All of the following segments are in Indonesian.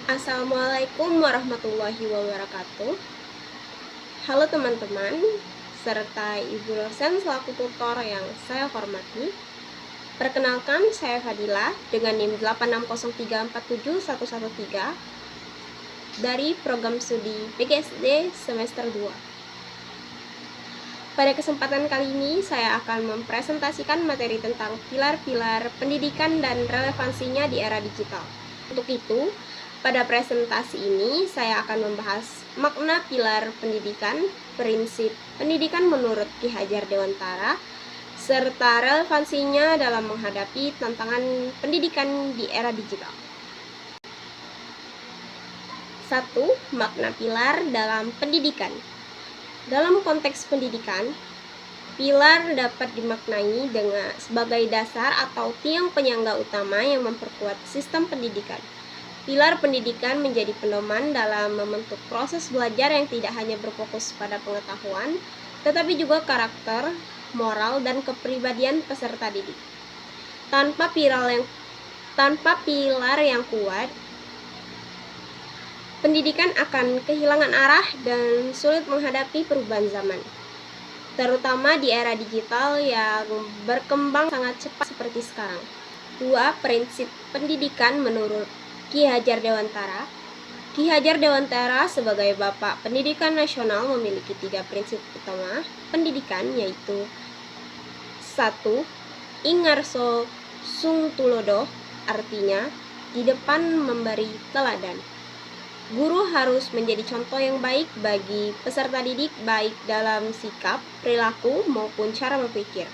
Assalamualaikum warahmatullahi wabarakatuh. Halo teman-teman, serta Ibu dosen selaku tutor yang saya hormati. Perkenalkan, saya Fadila dengan NIM 8603471113 dari program studi PGSD semester 2. Pada kesempatan kali ini, saya akan mempresentasikan materi tentang pilar-pilar pendidikan dan relevansinya di era digital. Untuk itu, pada presentasi ini, saya akan membahas makna pilar pendidikan, prinsip pendidikan menurut Ki Hajar Dewantara, serta relevansinya dalam menghadapi tantangan pendidikan di era digital. 1. Makna pilar dalam pendidikan. Dalam konteks pendidikan, pilar dapat dimaknai sebagai dasar atau tiang penyangga utama yang memperkuat sistem pendidikan. Pilar pendidikan menjadi pedoman dalam membentuk proses belajar yang tidak hanya berfokus pada pengetahuan, tetapi juga karakter, moral, dan kepribadian peserta didik. Tanpa pilar yang kuat, pendidikan akan kehilangan arah dan sulit menghadapi perubahan zaman, terutama di era digital yang berkembang sangat cepat seperti sekarang. 2. Prinsip pendidikan menurut Ki Hajar Dewantara. Ki Hajar Dewantara sebagai Bapak Pendidikan Nasional memiliki 3 prinsip utama pendidikan, yaitu 1. Ingarso sung tulodo, artinya di depan memberi teladan. Guru harus menjadi contoh yang baik bagi peserta didik, baik dalam sikap, perilaku, maupun cara berpikir.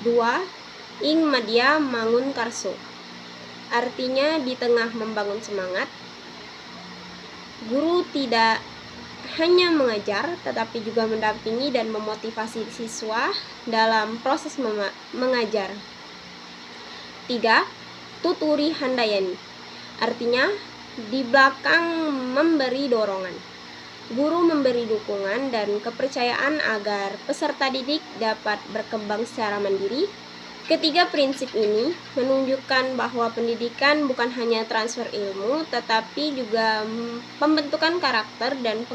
2. Ing madya mangun karso, artinya di tengah membangun semangat, guru tidak hanya mengajar, tetapi juga mendampingi dan memotivasi siswa dalam proses mengajar. 3. Tuturi handayani, artinya di belakang memberi dorongan. Guru memberi dukungan dan kepercayaan agar peserta didik dapat berkembang secara mandiri. Ketiga prinsip ini menunjukkan bahwa pendidikan bukan hanya transfer ilmu, tetapi juga pembentukan karakter dan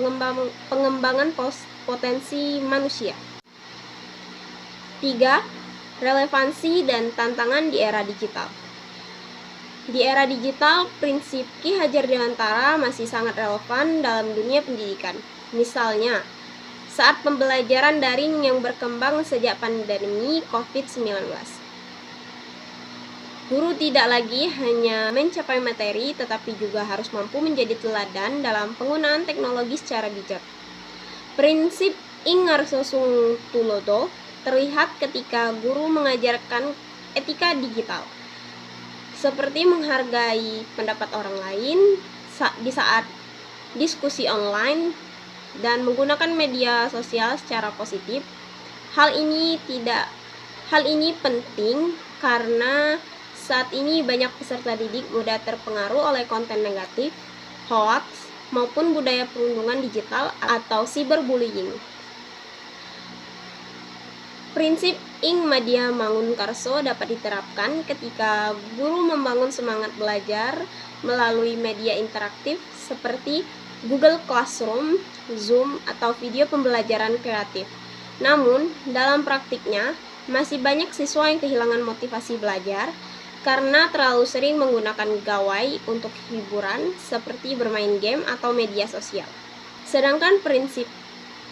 pengembangan potensi manusia. 3. Relevansi dan tantangan di era digital. Di era digital, prinsip Ki Hajar Dewantara masih sangat relevan dalam dunia pendidikan. Misalnya, saat pembelajaran daring yang berkembang sejak pandemi COVID-19. Guru tidak lagi hanya mencapai materi, tetapi juga harus mampu menjadi teladan dalam penggunaan teknologi secara bijak. Prinsip Ingarso sung tulodo terlihat ketika guru mengajarkan etika digital, seperti menghargai pendapat orang lain di saat diskusi online dan menggunakan media sosial secara positif. Hal ini penting karena saat ini banyak peserta didik mudah terpengaruh oleh konten negatif, hoax, maupun budaya perundungan digital atau cyberbullying. Prinsip Ing madya mangun karso dapat diterapkan ketika guru membangun semangat belajar melalui media interaktif seperti Google Classroom, Zoom, atau video pembelajaran kreatif. Namun, dalam praktiknya, masih banyak siswa yang kehilangan motivasi belajar karena terlalu sering menggunakan gawai untuk hiburan seperti bermain game atau media sosial. Sedangkan prinsip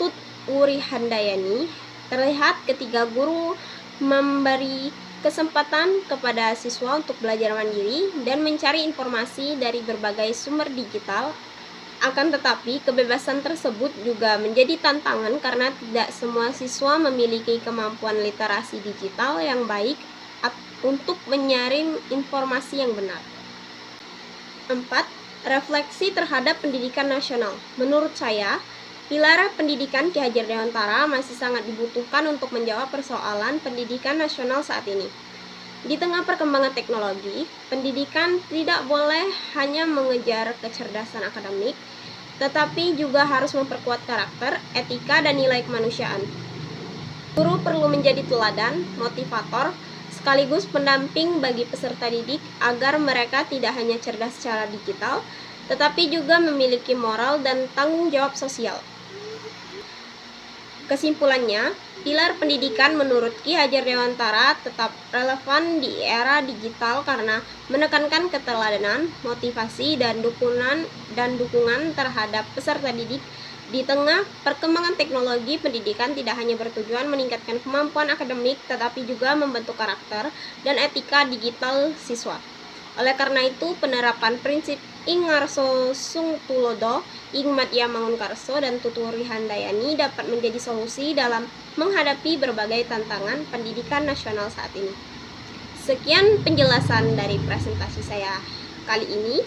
Tut Uri Handayani terlihat ketika guru memberi kesempatan kepada siswa untuk belajar mandiri dan mencari informasi dari berbagai sumber digital. Akan tetapi, kebebasan tersebut juga menjadi tantangan karena tidak semua siswa memiliki kemampuan literasi digital yang baik untuk menyaring informasi yang benar. 4. Refleksi terhadap pendidikan nasional. Menurut saya, pilar pendidikan Ki Hajar Dewantara masih sangat dibutuhkan untuk menjawab persoalan pendidikan nasional saat ini. Di tengah perkembangan teknologi, pendidikan tidak boleh hanya mengejar kecerdasan akademik, tetapi juga harus memperkuat karakter, etika, dan nilai kemanusiaan. Guru perlu menjadi teladan, motivator, sekaligus pendamping bagi peserta didik agar mereka tidak hanya cerdas secara digital, tetapi juga memiliki moral dan tanggung jawab sosial. Kesimpulannya, pilar pendidikan menurut Ki Hajar Dewantara tetap relevan di era digital karena menekankan keteladanan, motivasi, dan dukungan terhadap peserta didik. Di tengah perkembangan teknologi, pendidikan tidak hanya bertujuan meningkatkan kemampuan akademik, tetapi juga membentuk karakter dan etika digital siswa. Oleh karena itu, penerapan prinsip ing ngarso sung tulodo, ing madya mangunkarso, dan tuturi handayani dapat menjadi solusi dalam menghadapi berbagai tantangan pendidikan nasional saat ini. Sekian penjelasan dari presentasi saya kali ini.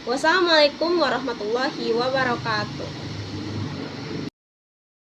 Wassalamualaikum warahmatullahi wabarakatuh.